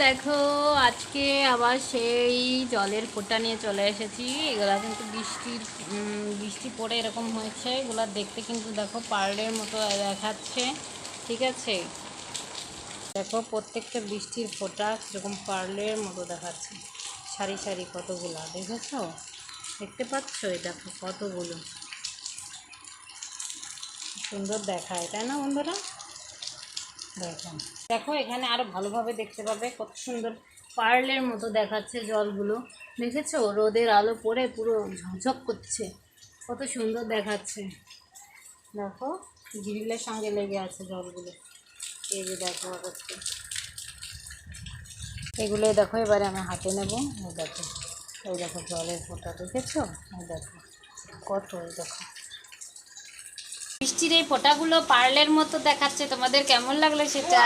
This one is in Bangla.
দেখো আজকে আবার সেই জলের ফোঁটা নিয়ে চলে এসেছি। এগুলা কিন্তু বৃষ্টি পড়ে এরকম হয়েছে। এগুলা দেখতে কিন্তু দেখো পার্লের মতো দেখাচ্ছে, ঠিক আছে। দেখো প্রত্যেকটা বৃষ্টির ফোঁটা এরকম পার্লের মতো দেখাচ্ছে, সারি সারি কতগুলা দেখেছো, দেখতে পাচ্ছ? এই দেখো কতগুলো সুন্দর দেখায়, তাই না বন্ধুরা? দেখো দেখো এখানে আরো ভালোভাবে দেখতে পাবে কত সুন্দর পার্লের মতো দেখাচ্ছে জলগুলো। দেখেছো রোদের আলো পড়ে পুরো ঝকঝক করছে, কত সুন্দর দেখাচ্ছে। দেখো গ্রিলের সঙ্গে লেগে আছে জলগুলো। এই যে দেখো অবস্থা, এগুলো দেখো এবারে আমি হাতে নেব। এই দেখো, এই দেখো জলের ফোঁটা দেখেছো, এই দেখো কত, এই দেখো বৃষ্টির এই ফোঁটাগুলো পার্লের মতো দেখাচ্ছে। তোমাদের কেমন লাগলো সেটা?